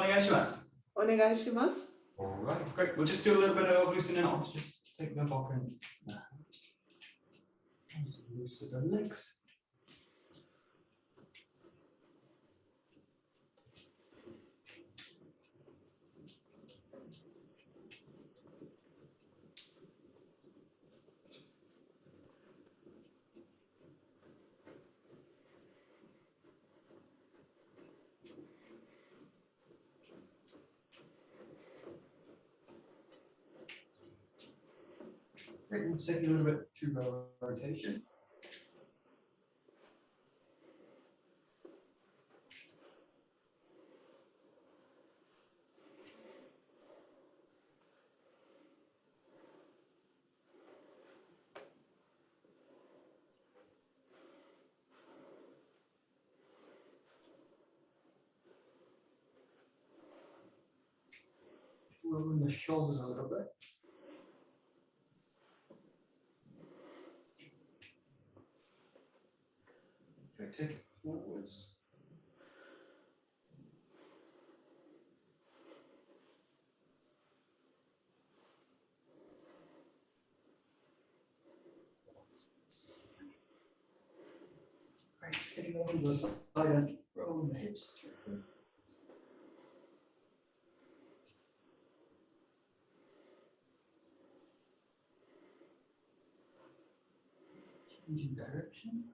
onegaishimasu. Onegaishimasu. All right, great. We'll just do a little bit of loosening off. Just take the book and loosen the legs. Great, let's take a little bit true rotation. Rolling the shoulders a little bit. Take it forwards. Great, take it over to the side and roll the hips. Changing direction.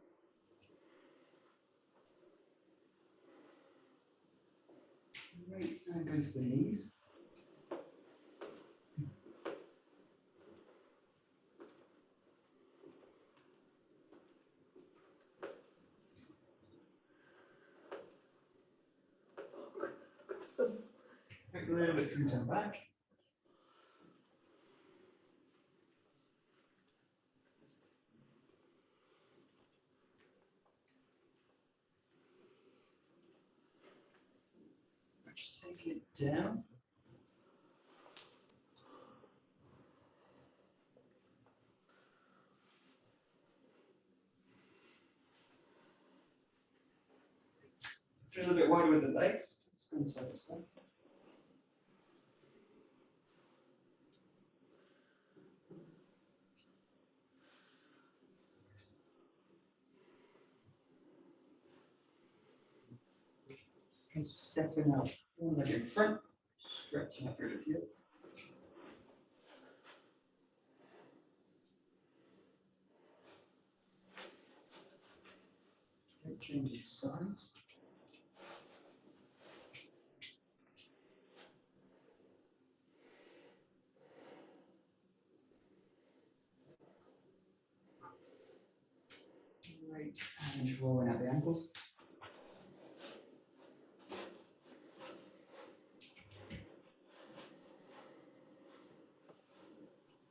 Right, and go to the knees. Take a little bit through and back. Just take it down. Just a little bit wider with the legs. Just going side to side. And stepping out, one leg in front, stretching up through the heel. Changing sides. Right, and just rolling out the ankles.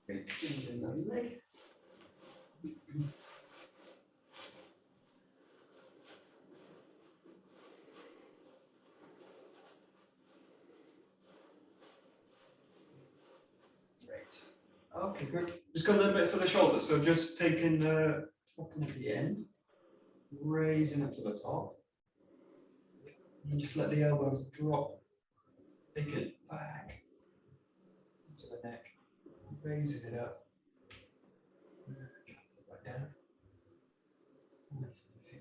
Great, changing the leg. Okay, good. Just go a little bit for the shoulders. So just taking the fucking at the end, raising it to the top, and just let the elbows drop. Take it back to the neck, raising it up, back down. That's easy.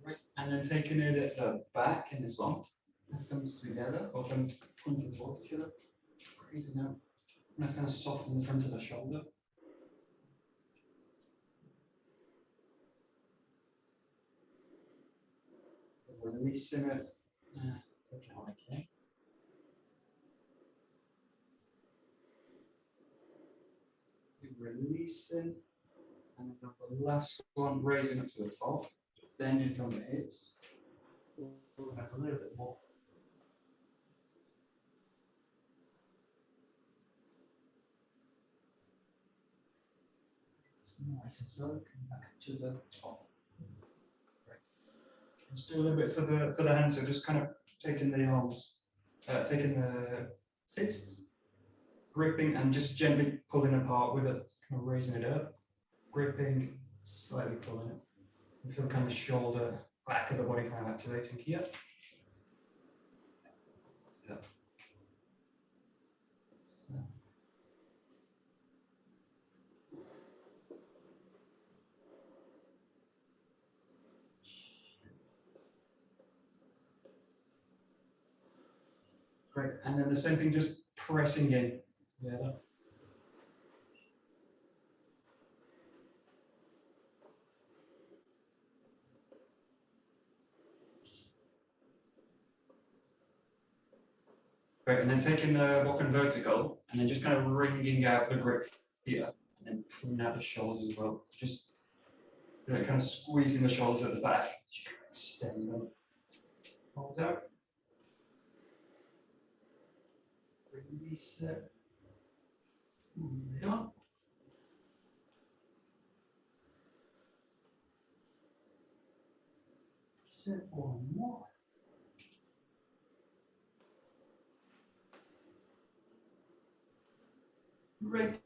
Right, and then taking it at the back in this one, thumbs together, or thumbs pointing towards each other, raising up. And that's going to soften the front of the shoulder. Releasing it. Take it out again. Releasing. And then the last one, raising up to the top, bending from the hips. We'll have a little bit more. Nice and slow, come back to the top. Let's do a little bit for the hands. So just kind of taking the arms, taking the fists, gripping and just gently pulling apart with it, kind of raising it up, gripping, slightly pulling it. You feel kind of shoulder, back of the body kind of activating here. So. Great, and then the same thing, just pressing in. Yeah. Great, and then taking the walking vertical, and then just kind of wringing out the grip here, and then pulling out the shoulders as well. Just kind of squeezing the shoulders at the back. Extend them. Hold out. Release it. There. Set one more. Great.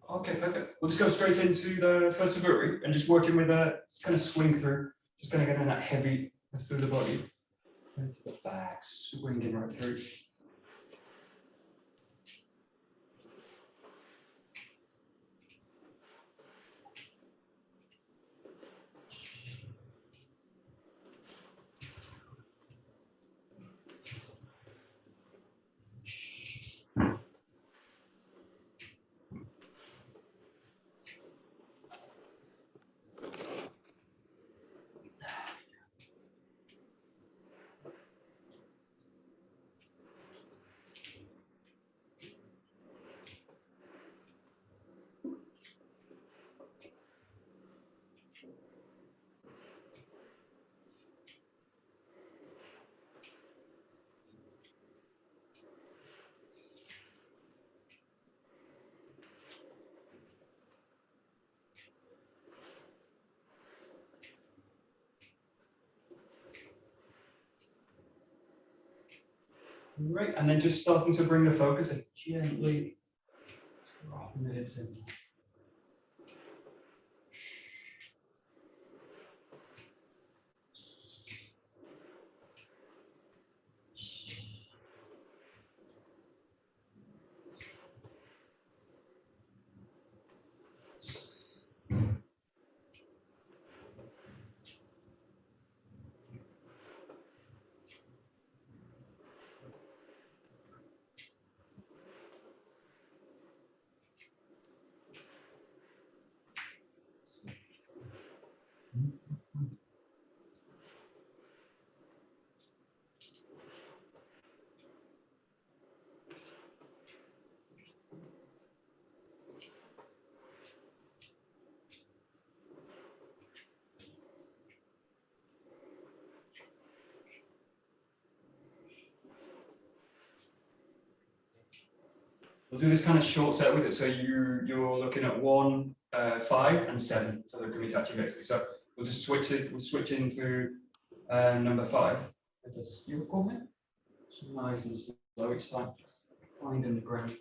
Okay, perfect. We'll just go straight into the first 𝒊𝒏𝒈 and just working with a kind of swing through. Just kind of getting that heavy through the body. Into the back, swinging right through. Right, and then just starting to bring the focus and gently dropping the hips in. We'll do this kind of short set with it. So you're looking at 1, 5, and 7. So they're going to be touching basically. So we'll just switch it. We'll switch into number 5. With the skill comment. So nice and slow each time. Finding the ground.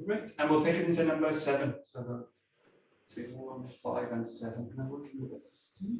Great. And we'll take it into number 7. So the 2, 1, 5, and 7. And I'm working with a ski.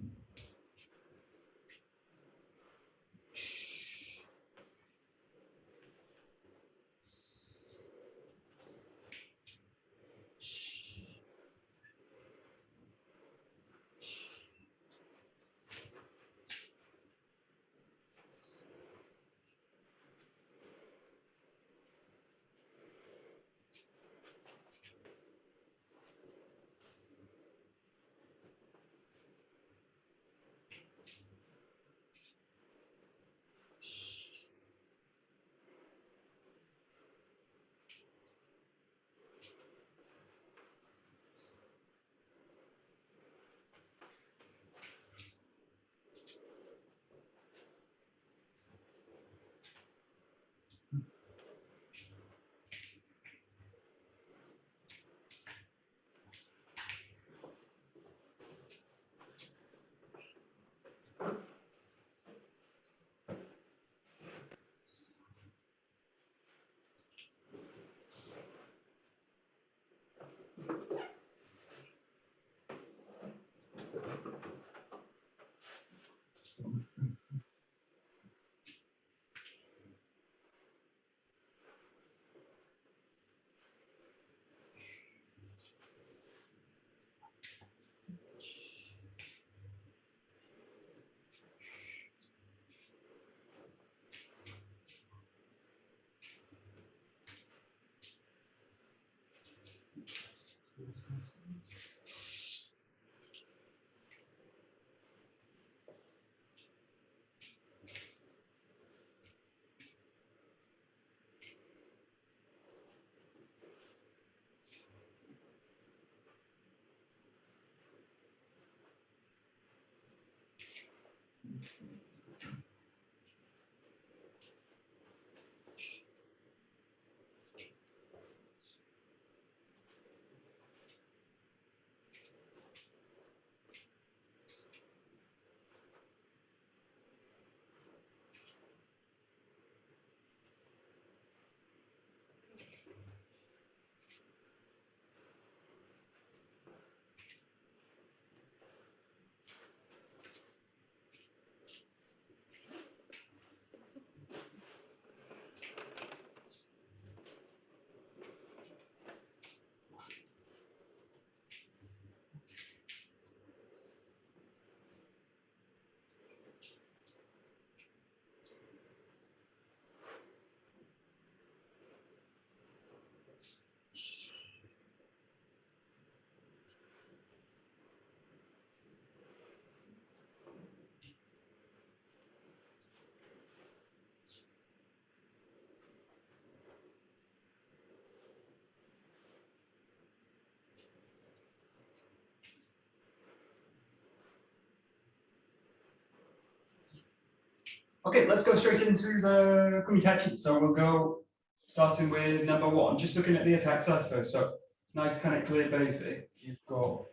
Okay, let's go straight into the kumitachi. So we'll go starting with number 1, just looking at the attack side first. So nice kind of clear basic. You've got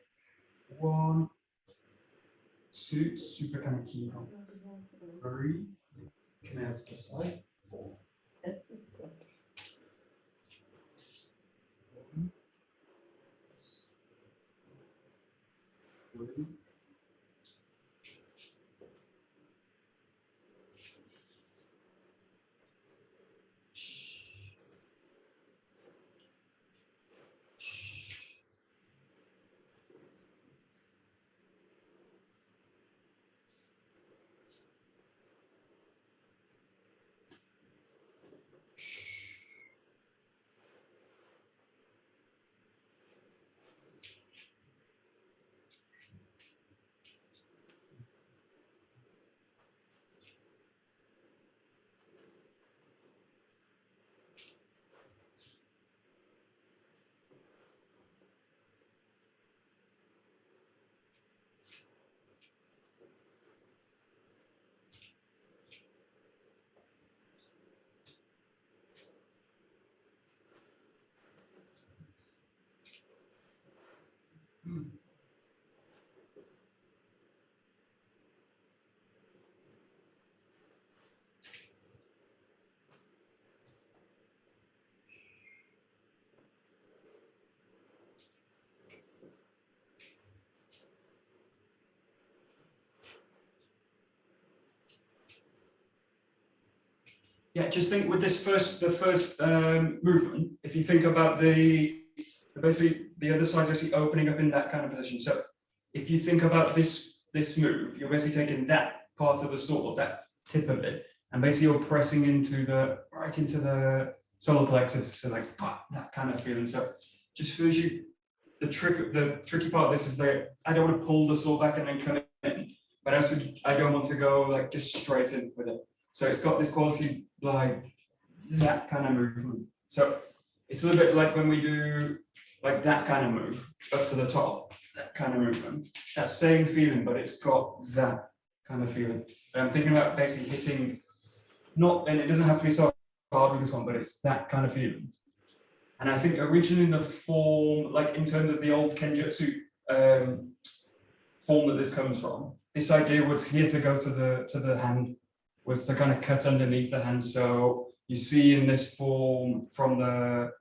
1, 2, super kind of key on 3, connects to the side, 4. 1, 3. Yeah, just think with this the first movement, if you think about basically the other side basically opening up in that kind of position. So if you think about this move, you're basically taking that part of the sword, that tip of it, and basically you're pressing right into the solar plexus, so like that kind of feeling. So just feels the tricky part of this is that I don't want to pull the sword back and then come in, but also I don't want to go like just straight in with it. So it's got this quality like that kind of movement. So it's a little bit like when we do like that kind of move up to the top, that kind of movement, that same feeling, but it's got that kind of feeling. And I'm thinking about basically hitting, and it doesn't have to be so hard with this one, but it's that kind of feeling. And I think originally the form, like in terms of the old Kenjutsu form that this comes from, this idea was here to go to the hand, was to kind of cut underneath the hand. So you see in this form from the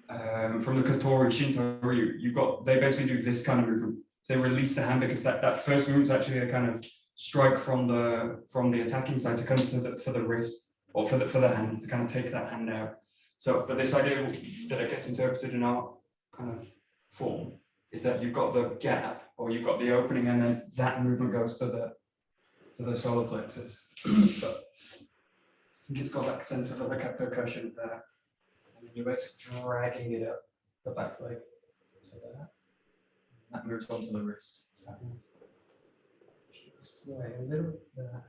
Kotori Shinto Ryu, they basically do this kind of movement. So they release the hand because that first move is actually a kind of strike from the attacking side to come to for the wrist or for the hand to kind of take that hand out. So, but this idea that it gets interpreted in our kind of form is that you've got the gap or you've got the opening, and then that movement goes to the solar plexus. But I think it's got that sense of like a percussion there, and then you're basically dragging it up the back leg to there. That moves onto the wrist. Play a little bit there.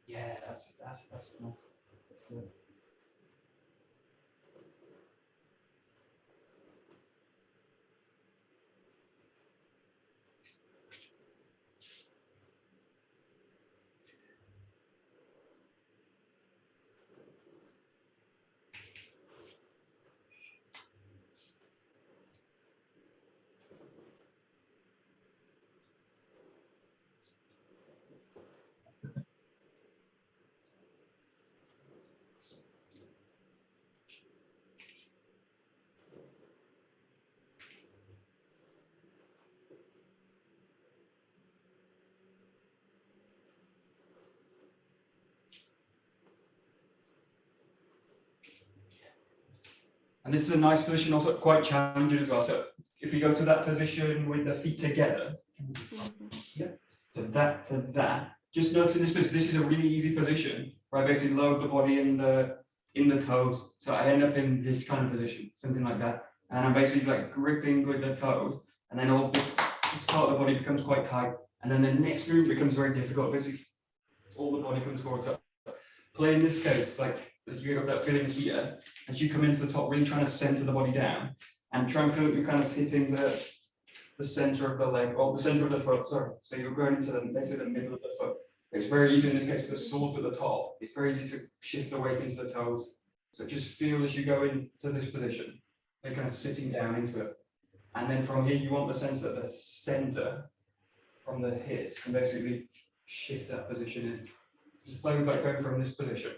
Yeah, that's nice. That's good. And this is a nice position, also quite challenging as well. So if you go to that position with the feet together, yeah, to that, just notice in this position, this is a really easy position where I basically load the body in the toes. So I end up in this kind of position, something like that. And I'm basically like gripping with the toes, and then all this part of the body becomes quite tight. And then the next move becomes very difficult. Basically, all the body comes forward. So play in this case, like you get that feeling here, as you come into the top, really trying to center the body down, and try and feel that you're kind of hitting the center of the leg, or the center of the foot, sorry. So you're going into basically the middle of the foot. It's very easy in this case, the sword at the top. It's very easy to shift the weight into the toes. So just feel as you go into this position, you're kind of sitting down into it. And then from here, you want the sense that the center from the hip can basically shift that position in. Just play with that going from this position.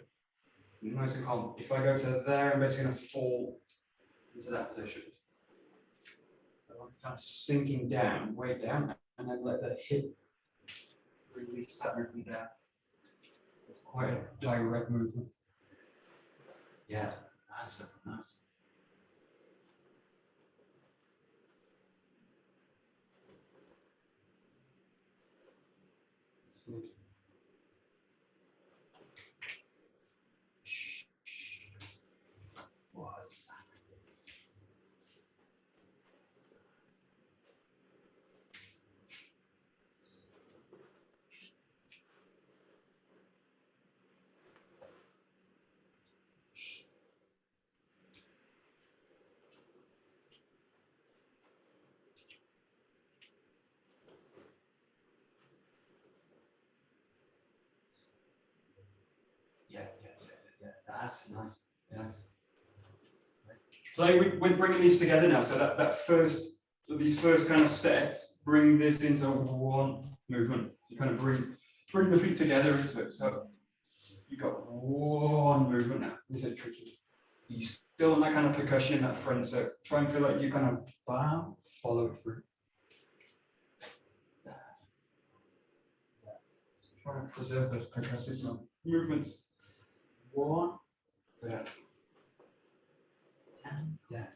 Nice and calm. If I go to there, I'm basically going to fall into that position. So I'm kind of sinking down, weight down, and then let the hip release that movement down. It's quite a direct movement. Yeah, nice. Sweet. Was. That's nice. Nice. Play with bringing these together now. So these first kind of steps bring this into one movement. You kind of bring the feet together into it. So you got one movement now. This is tricky. You still on that kind of percussion in that front. So try and feel like you kind of bow, follow it through. Try and preserve those percussive movements. One, there, and there.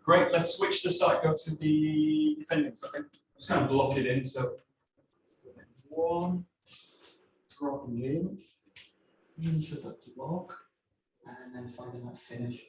Great, let's switch the side, go to the defending side. Just kind of block it in. So one, dropping in, into the block, and then finding that finish.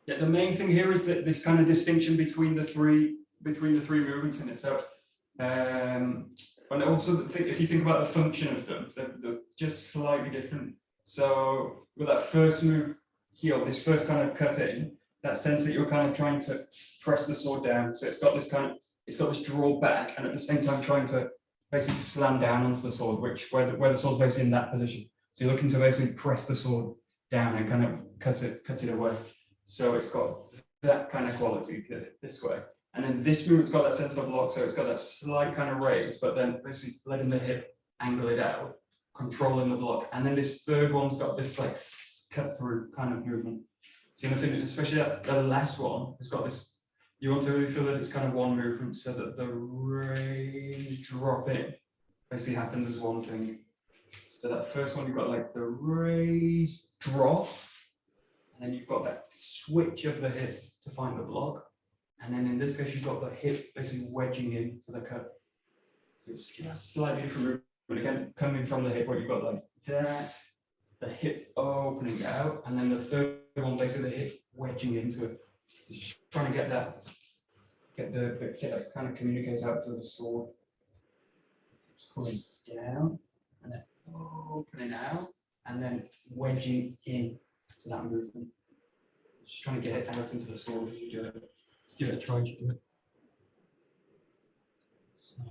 Yeah, the main thing here is that this kind of distinction between the three movements in it. So, and also if you think about the function of them, they're just slightly different. So with that first move here, this first kind of cut in, that sense that you're kind of trying to press the sword down. So it's got this draw back, and at the same time trying to basically slam down onto the sword, where the sword's basically in that position. So you're looking to basically press the sword down and kind of cut it away. So it's got that kind of quality this way. And then this movement's got that sense of a block, so it's got that slight kind of raise, but then basically letting the hip angle it out. controlling the block. And then this third one's got this like cut through kind of movement. So you know, especially that the last one has got this, you want to really feel that it's kind of one movement so that the raise drop in basically happens as one thing. So that first one, you've got like the raise drop, and then you've got that switch of the hip to find the block. And then in this case, you've got the hip basically wedging into the cut. So it's just slightly different movement. Again, coming from the hip, where you've got like that, the hip opening out, and then the third one, basically the hip wedging into it. So just trying to get that, get that kind of communicates out to the sword. It's pulling down, and then opening out, and then wedging in to that movement. Just trying to get it out into the sword as you do it. Just give it a try as you do it. So.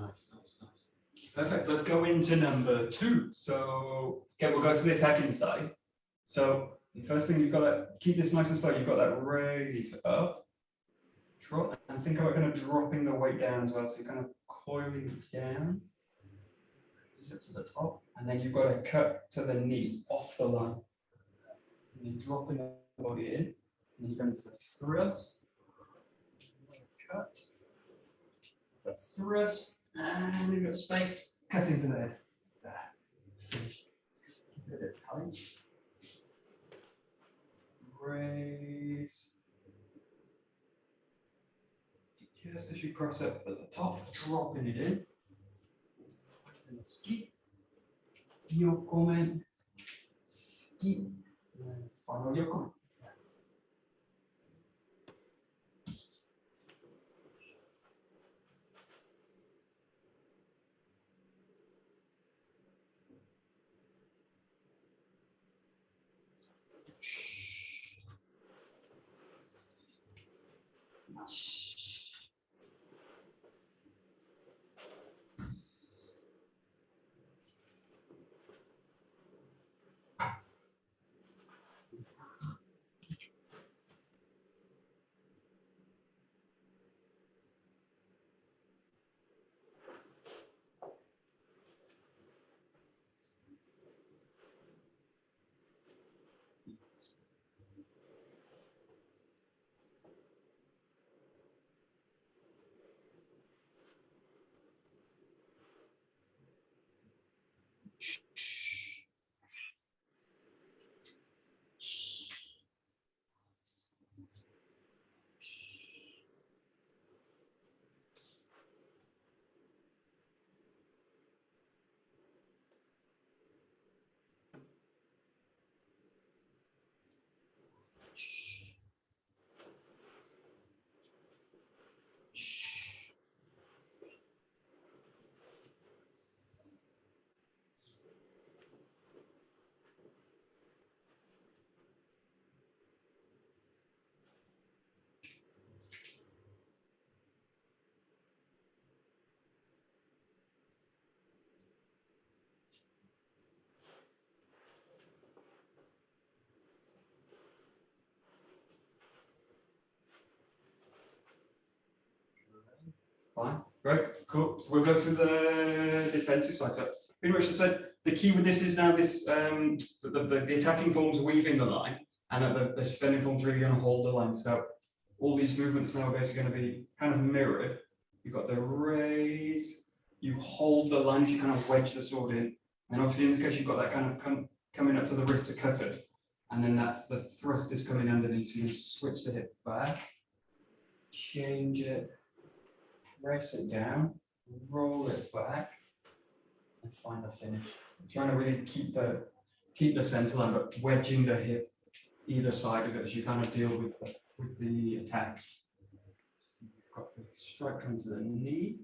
Nice. Perfect. Let's go into number 2. So, okay, we'll go to the attacking side. So, the first thing you've got to keep this nice and slow. You've got that raise up, drop, and think about kind of dropping the weight down as well. So, you're kind of coiling down, raise up to the top, and then you've got to cut to the knee off the line. And you're dropping the body in, and then you're going to thrust, cut, thrust. And we've got space, cut into there. Keep it a bit tight. Raise. Just as you cross up at the top, dropping it in. And ski. Yokomen. Ski. And then final yokomen. Fine, great, cool. So we'll go to the defensive side. So pretty much I said the key with this is now this the attacking form's weaving the line, and the defending form's really going to hold the line. So all these movements now are basically going to be kind of mirrored. You've got the raise, you hold the line as you kind of wedge the sword in, and obviously in this case you've got that kind of coming up to the wrist to cut it, and then the thrust is coming underneath. So you switch the hip back, change it, press it down, roll it back, and find the finish. Trying to really keep the center line, but wedging the hip either side of it as you kind of deal with the attacks. So you've got the strike coming to the knee,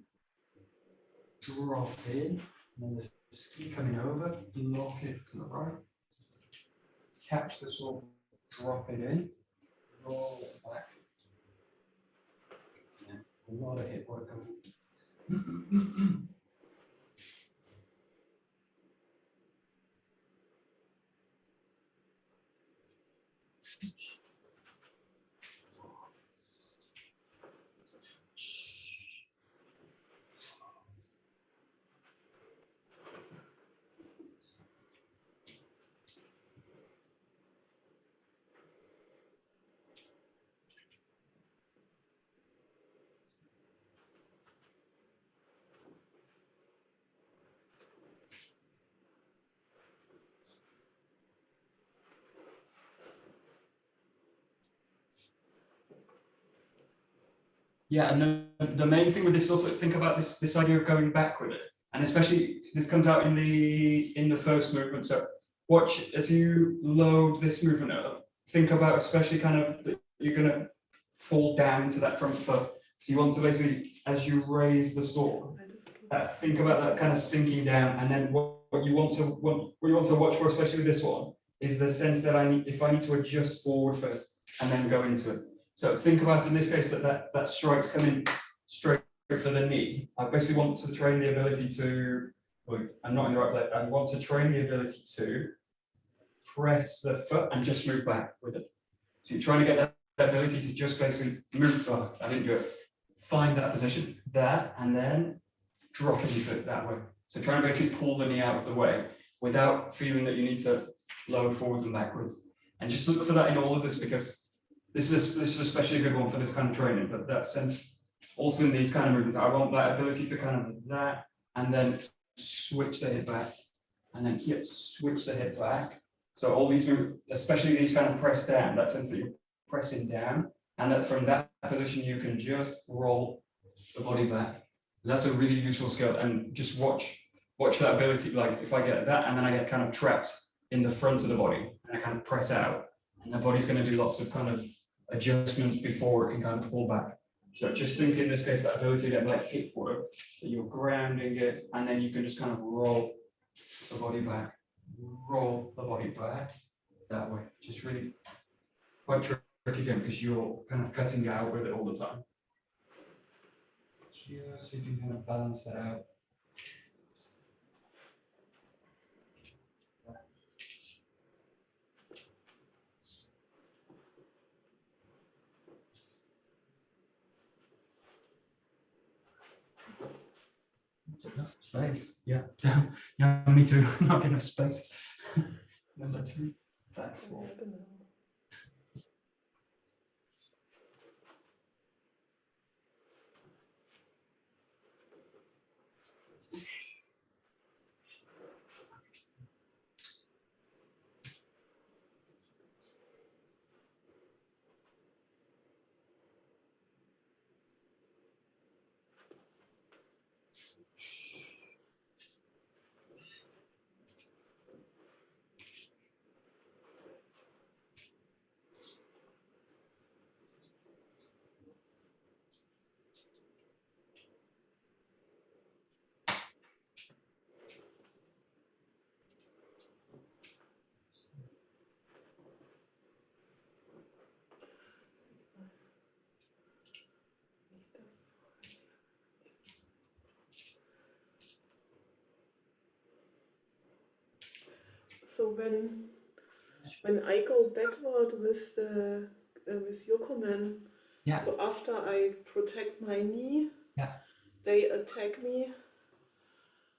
drop in, and then the ski coming over, lock it to the right, catch the sword, drop it in, roll it back. So, yeah, a lot of hip work going. Yeah, and the main thing with this also, think about this idea of going back with it, and especially this comes out in the first movement. So watch as you load this movement up. Think about especially kind of that you're going to fall down into that front foot. So you want to basically, as you raise the sword, think about that kind of sinking down, and then what you want to watch for, especially with this one, is the sense that if I need to adjust forward first and then go into it. So think about in this case that strike's coming straight for the knee. I basically want to train the ability to, I'm not in the right place, I want to train the ability to press the foot and just move back with it. So you're trying to get that ability to just basically move back. I didn't do it. Find that position, that, and then drop it into it that way. So trying to basically pull the knee out of the way without feeling that you need to load forwards and backwards. And just look for that in all of this, because this is especially a good one for this kind of training, but that sense also in these kind of movements, I want that ability to kind of that, and then switch the hip back, and then switch the hip back. So all these movements, especially these kind of press down, that sense that you're pressing down, and that from that position you can just roll the body back. And that's a really useful skill, and just watch that ability. Like if I get that, and then I get kind of trapped in the front of the body, and I kind of press out, and the body's going to do lots of kind of adjustments before it can kind of pull back. So just think in this case that ability to get like hip work, that you're grounding it, and then you can just kind of roll the body back that way. Just really quite tricky again, because you're kind of cutting out with it all the time. Just so you can kind of balance that out. Enough space. Yeah. Yeah, me too. Not enough space. Number 2, back 4. So when I go backward with Yokomen, yeah. so after I protect my knee, yeah. they attack me.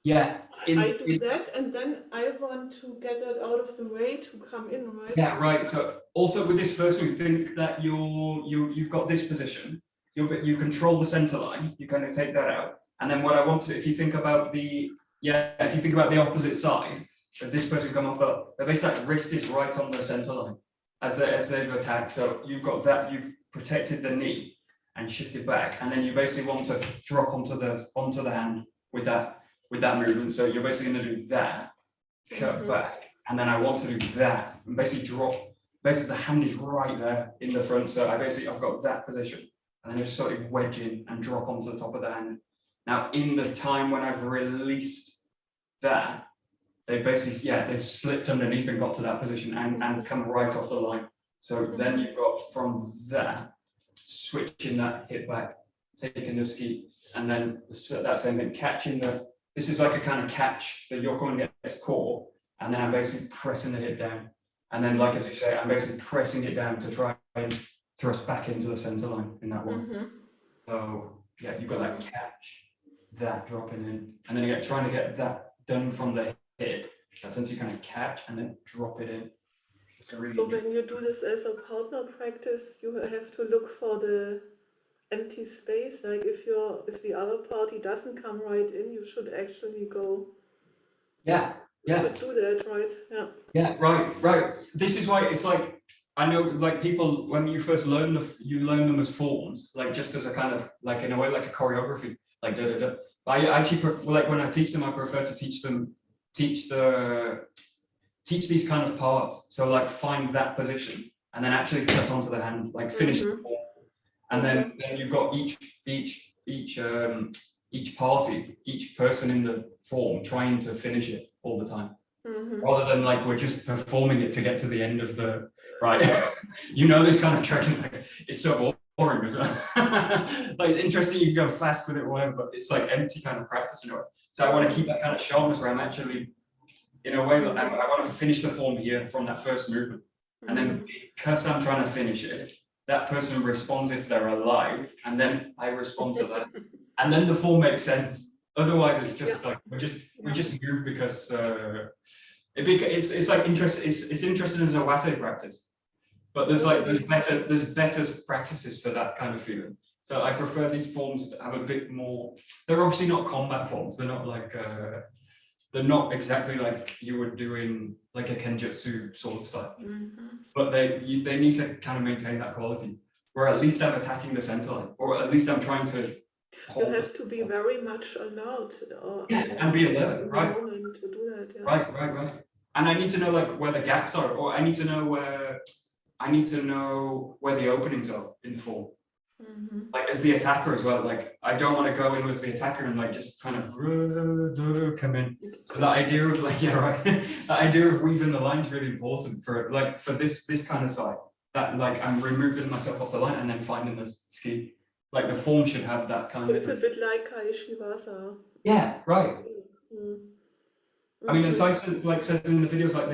Yeah. I do that, and then I want to get that out of the way to come in, right? Yeah, right. So also with this first move, think that you've got this position. You control the center line. You kind of take that out, and then what I want to, if you think about the opposite side, if this person come off the basically like wrist is right on the center line as they've attacked. So you've got that. You've protected the knee and shifted back, and then you basically want to drop onto the hand with that movement. So you're basically going to do that, cut back, and then I want to do that and basically drop. Basically, the hand is right there in the front. So I've got that position, and then I just sort of wedge in and drop onto the top of the hand. Now, in the time when I've released that, they've slipped underneath and got to that position and come right off the line. So then you've got from that, switching that hip back, taking the ski, and then that same thing, catching this is like a kind of catch that you're coming against core, and then I'm basically pressing the hip down. And then, like as you say, I'm basically pressing it down to try and thrust back into the center line in that one. So yeah, you've got that catch, that dropping in, and then again, trying to get that done from the hip. That sense you kind of catch and then drop it in. So when you do this as a partner practice, you have to look for the empty space. Like if the other party doesn't come right in, you should actually go. Yeah. Yeah. You should do that, right? Yeah. Yeah. Right. This is why it's like, I know, like people, when you first learn you learn them as forms, like just as a kind of like in a way like a choreography, like da da da. I actually like when I teach them, I prefer to teach these kind of parts. So like find that position and then actually cut onto the hand, like finish the form. And then you've got each party, each person in the form trying to finish it all the time. Rather than like we're just performing it to get to the end of the right. This kind of tracking, like it's so boring as well. Like interesting, you can go fast with it or whatever, but it's like empty kind of practice in a way. So I want to keep that kind of sharpness where I'm actually, in a way, that I want to finish the form here from that first movement. And then because I'm trying to finish it, that person responds if they're alive, and then I respond to that. And then the form makes sense. Otherwise, it's just like we just move because it's like it's interesting as a 𝒂𝒂 practice, but there's better practices for that kind of feeling. So I prefer these forms to have a bit more. They're obviously not combat forms. They're not like they're not exactly like you would do in like a Kenjutsu sword style, but they need to kind of maintain that quality. Where at least I'm attacking the center line, or at least I'm trying to. You have to be very much alert. And be alert, right? To do that, yeah. Right. And I need to know like where the gaps are, or I need to know where the openings are in the form. Like as the attacker as well. Like I don't want to go in as the attacker and like just kind of come in. So that idea of like that idea of weaving the line is really important for this kind of side. That like I'm removing myself off the line and then finding the ski. Like the form should have that kind of. It's a bit like Kaishiwasa. Yeah, right. I mean, and Tyson like says in the videos like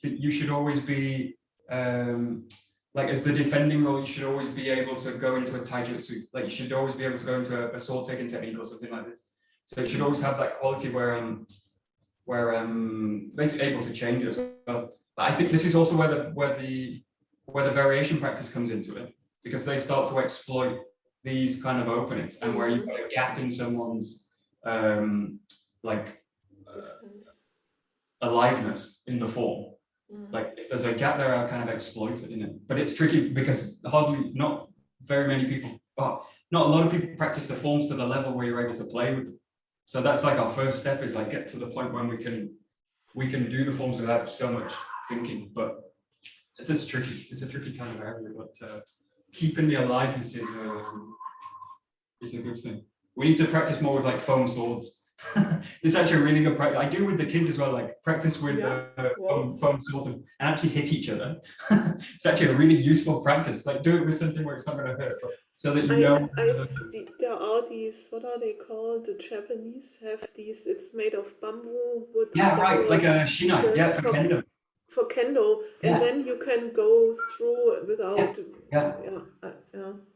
you should always be like as the defending role, you should always be able to go into a taijutsu. Like you should always be able to go into a sword taking technique or something like this. So you should always have that quality where basically able to change as well. But I think this is also where the variation practice comes into it, because they start to exploit these kind of openings and where you've got a gap in someone's aliveness in the form. Like if there's a gap there, I'll kind of exploit it in it. But it's tricky because not very many people, not a lot of people practice the forms to the level where you're able to play with them. So that's like our first step, is like get to the point when we can do the forms without so much thinking. But it's tricky. It's a tricky kind of area, but keeping the aliveness is a good thing. We need to practice more with like foam swords. It's actually a really good practice. I do with the kids as well, like practice with foam swords and actually hit each other. It's actually a really useful practice. Like do it with something where it's not going to hurt, but so that you know. There are these, what are they called? The Japanese have these, it's made of bamboo. With like a shinai, for kendo. For kendo, and then you can go through without.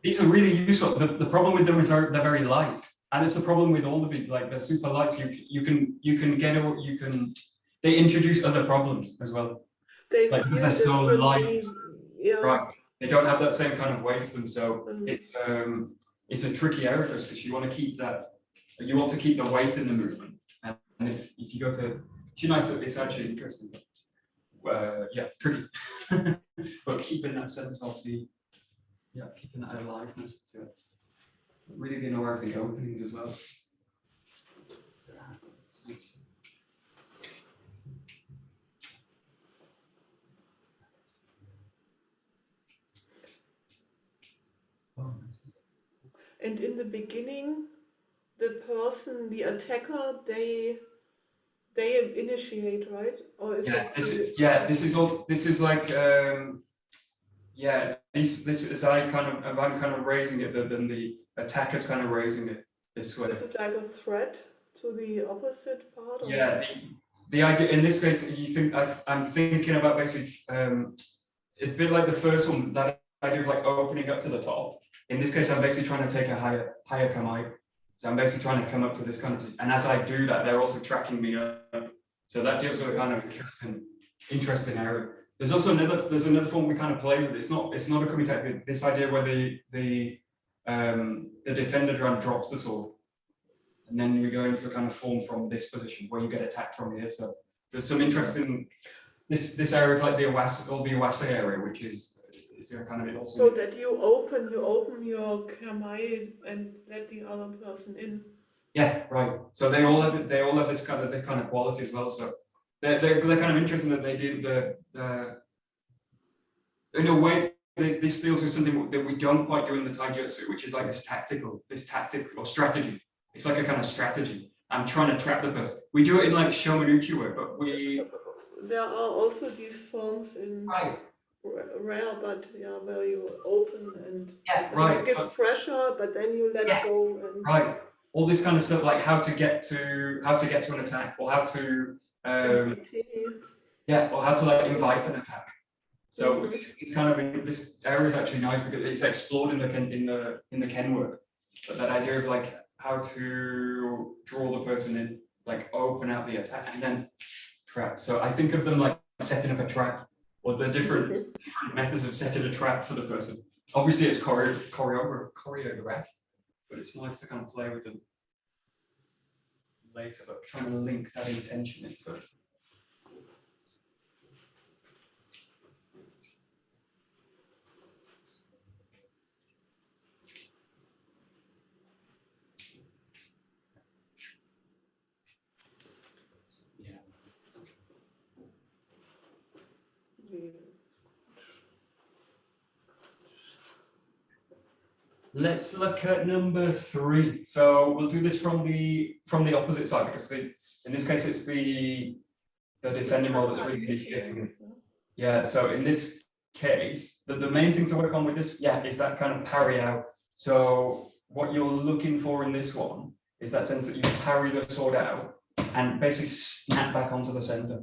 These are really useful. The problem with them is they're very light, And it's the problem with all of it, like the super lights, they introduce other problems as well. They Like because feel they're so differently. light, Yeah. right? They don't have that same kind of weight to them, so it's a tricky area for us because you want to keep that. You want to keep the weight in the movement, and if you go to, it's nice that it's actually interesting. Yeah, tricky, but keeping that sense of keeping that aliveness to it. Really being aware of the openings as well. And in the beginning, the person, the attacker, they initiate, right? Or is this is like this is I'm kind of raising it, then the attacker's kind of raising it this way. This is like a threat to the opposite part? Or? Yeah, the idea in this case, I'm thinking about basically it's a bit like the first one, that idea of like opening up to the top. In this case, I'm basically trying to take a higher kamae. So I'm basically trying to come up to this kind of, and as I do that, they're also tracking me up. So that gives a kind of interesting area. There's also another form we kind of play with. It's not a kumite. This idea where the defender drops the sword, and then we go into a kind of form from this position where you get attacked from here. So there's some interesting this area of like the 𝒂𝒂𝒏 or the 𝒂𝒂𝒏 area, which is kind of also. So that you open your kamae and let the other person in. Yeah, right. So they all have this kind of quality as well. So they're kind of interesting that they do the in a way this deals with something that we don't quite do in the Taijutsu, which is like this tactical or strategy. It's like a kind of strategy. I'm trying to trap the person. We do it in like Shomenuchi way, but there are also these forms in rare, but where you open and it gives pressure, but then you let go and all this kind of stuff, like how to get to an attack, or how to or how to like invite an attack. So it's kind of this area is actually nice because it's explored in the Ken work, but that idea of like how to draw the person in, like open out the attack and then trap. So I think of them like setting up a trap, or the different methods of setting a trap for the person. Obviously it's choreographed, but it's nice to kind of play with them later, but trying to link that intention into it. Let's look at number 3. So we'll do this from the opposite side, because in this case it's the defending role that's really initiating it. Yeah. So in this case, the main thing to work on with this, is that kind of parry out. So what you're looking for in this one is that sense that you parry the sword out and basically snap back onto the center.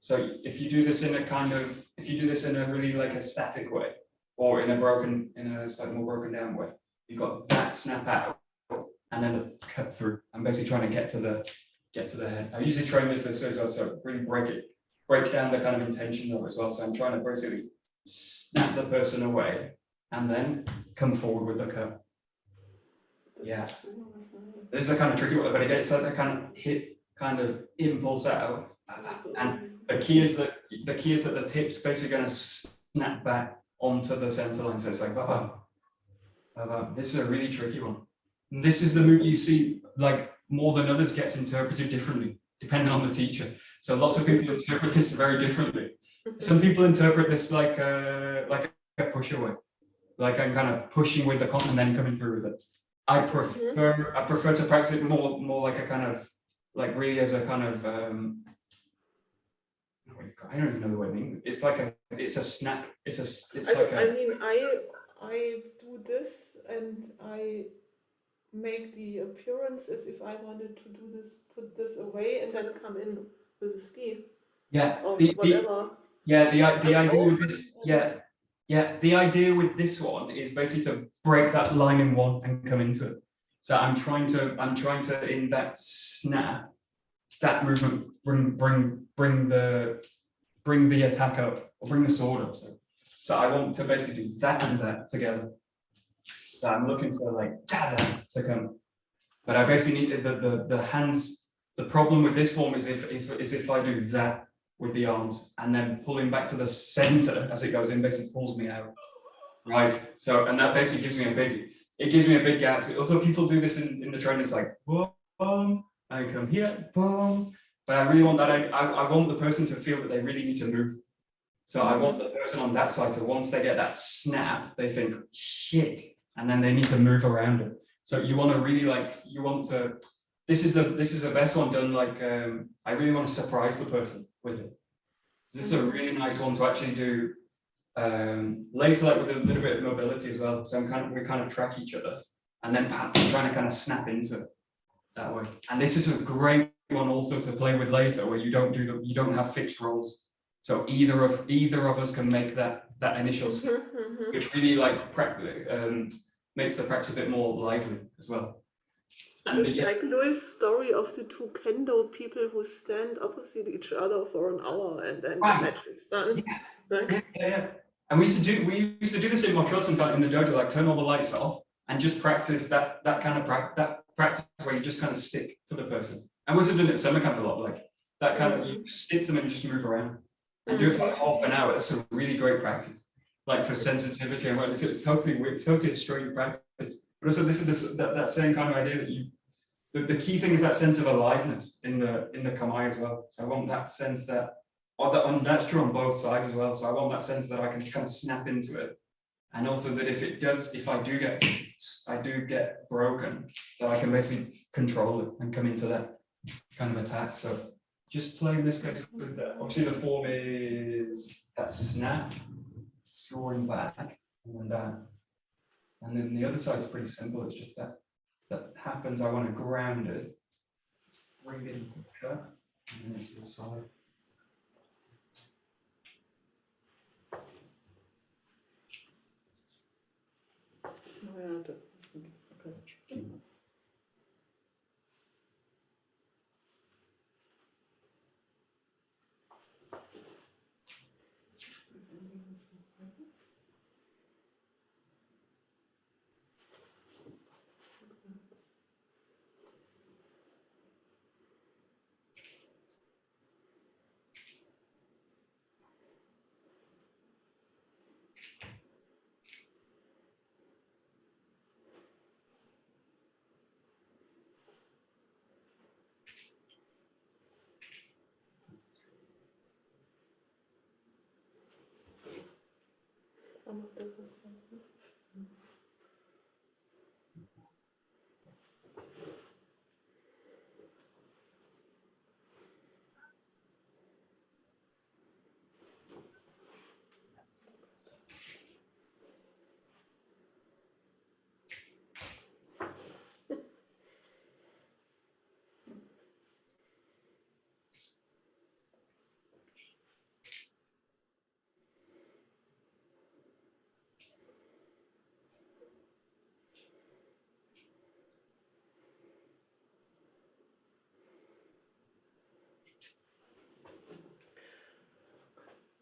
So if you do this in a really like a static way, or in a slightly more broken down way, you've got that snap out and then the cut through. I'm basically trying to get to the head. I usually train this way as well, so really break down the kind of intention of it as well. So I'm trying to basically snap the person away and then come forward with the cut. Yeah. This is a kind of tricky one, but it gets that kind of hit, kind of impulse out. And the key is that the tip's basically going to snap back onto the center line. So it's like, this is a really tricky one. And this is the move you see, like more than others, gets interpreted differently, depending on the teacher. So lots of people interpret this very differently. Some people interpret this like a push away, like I'm kind of pushing with the con and then coming through with it. I prefer to practice it more like a kind of, like really as a kind of, I don't even know the word in English. It's a snap. I do this and I make the appearance as if I wanted to do this, put this away and then come in with a ski. Yeah. Or whatever. The idea with this. The idea with this one is basically to break that line in one and come into it. So I'm trying to in that snap, that movement bring the attack up, or bring the sword up. So I want to basically do that and that together. So I'm looking for like that to come. But I basically need the hands. The problem with this form is if I do that with the arms and then pulling back to the center as it goes in, basically pulls me out. Right. So and that basically gives me a big gap. So also people do this in the training. It's like boom, I come here, boom. But I really want that. I want the person to feel that they really need to move. So I want the person on that side to, once they get that snap, they think shit, and then they need to move around it. So you want to really this is the best one done. Like I really want to surprise the person with it. This is a really nice one to actually do later, like with a little bit of mobility as well. So we kind of track each other, and then I'm trying to kind of snap into it that way. And this is a great one also to play with later, where you don't have fixed roles. So either of us can make that initial snap, which really like makes the practice a bit more lively as well. And it's like Louis' story of the two kendo people who stand opposite each other for an hour and then the match is done. Yeah. And we used to do this in Montreal sometimes in the dojo, like turn all the lights off and just practice that kind of practice where you just kind of stick to the person. And we also did it at summer camp a lot, like that kind of you stick to them and just move around and do it for like half an hour. That's a really great practice, like for sensitivity and whatnot. It's totally a straight practice. But also that same kind of idea that the key thing is that sense of aliveness in the kamae as well. So I want that sense that, and that's true on both sides as well. So I want that sense that I can kind of snap into it, and also that if I do get broken, that I can basically control it and come into that kind of attack. So just play in this case with that. Obviously the form is that snap, drawing back, and then down. And then the other side is pretty simple. It's just that happens. I want to ground it, bring it into the cut, and then into the side.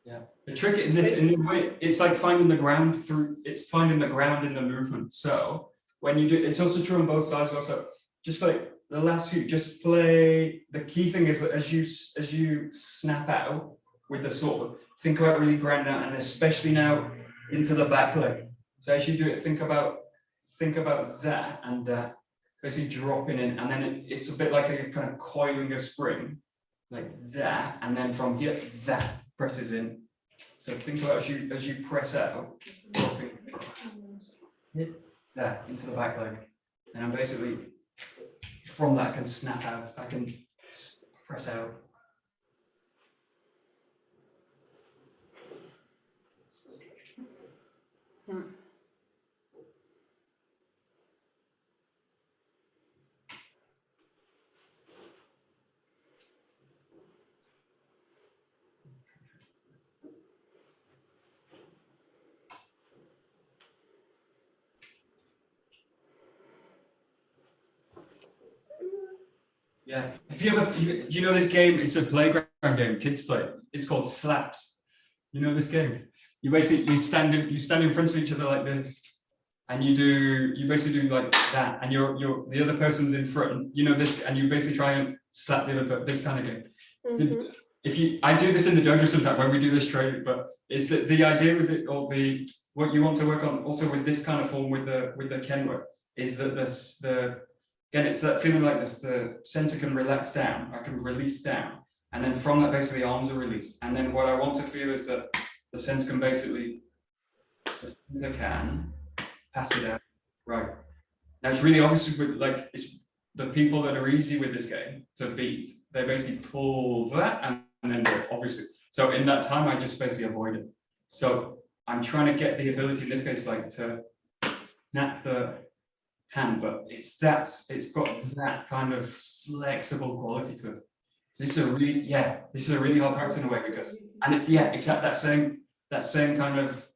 Yeah, the trick in the way, it's like finding the ground in the movement. So when you do, it's also true on both sides. Also, just play the last few. Just play. The key thing is that as you snap out with the sword, think about really grounding out, and especially now into the back leg. So as you do it, think about that and that, basically dropping in, and then it's a bit like a kind of coiling a spring, like that, and then from here that presses in. So think about as you press out, dropping that into the back leg, and I'm basically from that I can snap out. I can press out. Yeah. Have you ever, you know this game? It's a playground game, kids play. It's called Slaps. You know this game? You basically, you stand in front of each other like this. And you basically do like that. And the other person's in front, you know this, and you basically try and slap the other, this kind of game. I do this in the dojo sometimes when we do this training, but it's the idea with it, or what you want to work on also with this kind of form with the kenwa is that again, it's that feeling like this, the center can relax down, I can release down, and then from that basically the arms are released. And then what I want to feel is that the center can basically, the center can pass it out, right. Now it's really obvious with it's the people that are easy with this game to beat, they basically pull that and then do it, obviously. So in that time, I just basically avoid it. So I'm trying to get the ability in this case, like to snap the hand, but it's got that kind of flexible quality to it. So this is a really hard practice in a way because, and it's exactly that same kind of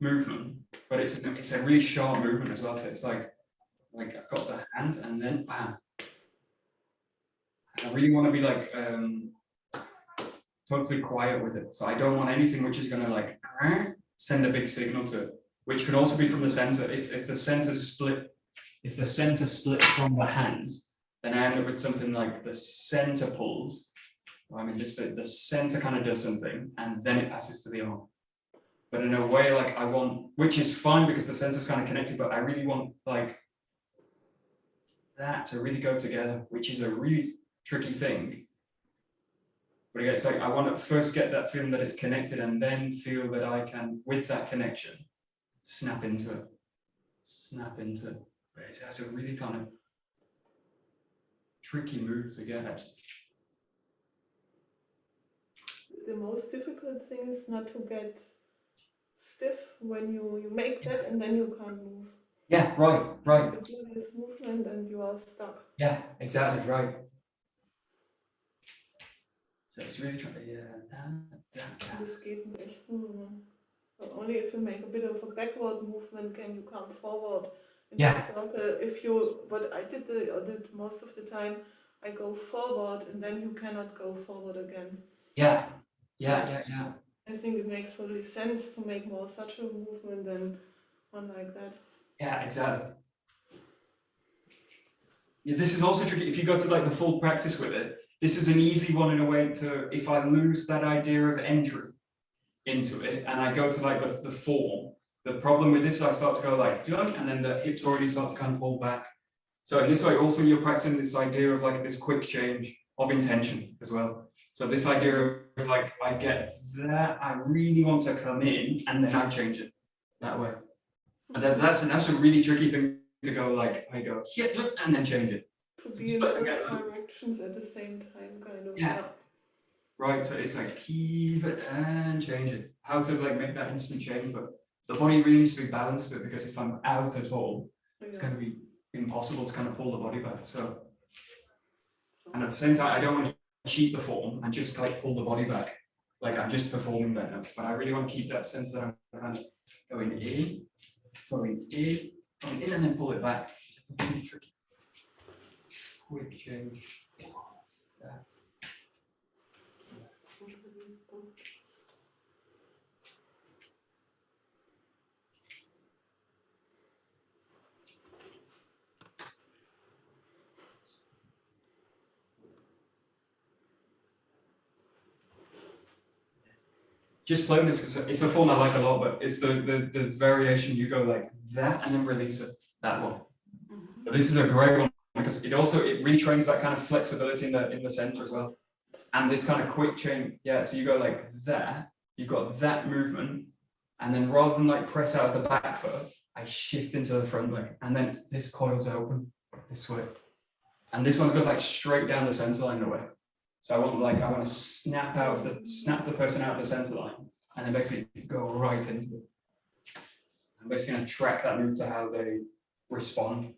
movement, but it's a really sharp movement as well. So it's like I've got the hand and then bam. I really want to be like totally quiet with it. So I don't want anything which is going to send a big signal to it, which could also be from the center. If the center split from the hands, then I end up with something like the center pulls. I mean, this bit, the center kind of does something and then it passes to the arm. But in a way, like I want, which is fine because the sensor's kind of connected, but I really want like that to really go together, which is a really tricky thing. But again, it's like I want to first get that feeling that it's connected and then feel that I can, with that connection, snap into it. But it's a really kind of tricky move to get at. The most difficult thing is not to get stiff when you make that and then you can't move. Yeah, right. You do this movement and you are stuck. Yeah, exactly, right. So it's really trying to, This geht echt nur. Only if you make a bit of a backward movement can you come forward in the circle. What I did most of the time, I go forward and then you cannot go forward again. Yeah. I think it makes totally sense to make more such a movement than one like that. Yeah, exactly. Yeah, this is also tricky. If you go to like the full practice with it, this is an easy one in a way to, if I lose that idea of entry into it and I go to like the form, the problem with this, I start to go like, and then the hips already start to kind of pull back. So in this way, also you're practicing this idea of like this quick change of intention as well. So this idea of like, I get that, I really want to come in and then I change it that way. And then that's a really tricky thing to go like, I go here and then change it. To be in both directions at the same time, kind of. Yeah. Right, so it's like keep it and change it. How to like make that instant change, but the body really needs to be balanced a bit because if I'm out at all, it's going to be impossible to kind of pull the body back. So, and at the same time, I don't want to cheat the form and just like pull the body back. Like I'm just performing that now, but I really want to keep that sense that I'm kind of going in, and then pull it back. It's really tricky. Quick change. Just play this, it's a form I like a lot, but it's the variation you go like that and then release it, that one. But this is a great one because it retrains that kind of flexibility in the center as well. And this kind of quick chain, so you go like that, you've got that movement, and then rather than like press out the back foot, I shift into the front leg, and then this coils open this way. And this one's got like straight down the center line away. So I want to snap the person out of the center line, and then basically go right into it. I'm basically going to track that move to how they respond.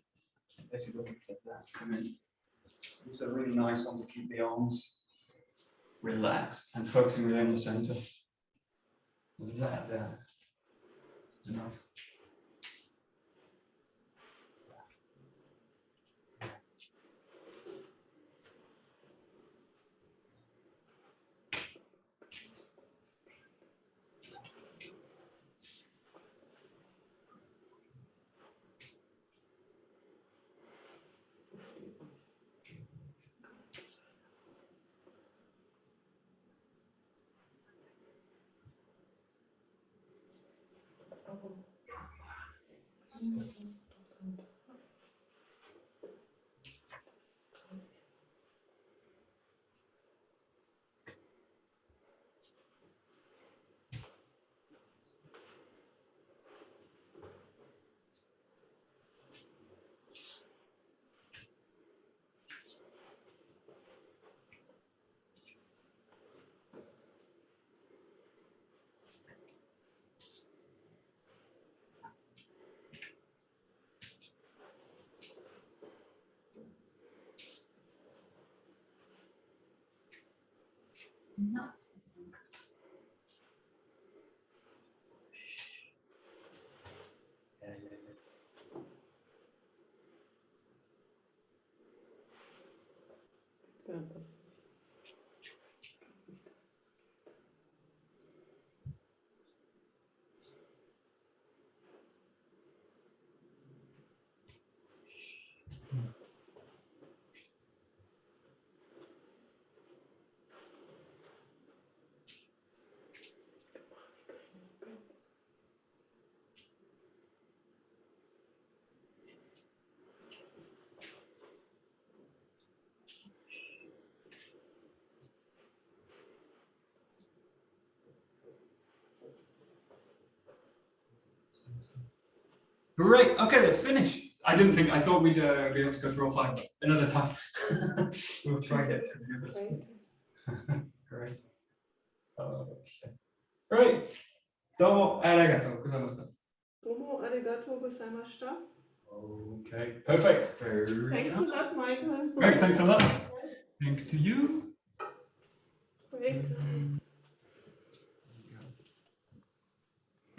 I'm basically looking for that to come in. It's a really nice one to keep the arms relaxed and focusing really on the center. That there. It's nice. Great. Okay, let's finish. I didn't think. I thought we'd be able to go through all 5, but another time. We'll try and get through this. Great. Okay. Great. どうもありがとうございました。Domo arigato gozaimashita. Okay. Perfect. Very Thanks a lot, Michael. Great. Thanks a lot. Thanks to you. Great.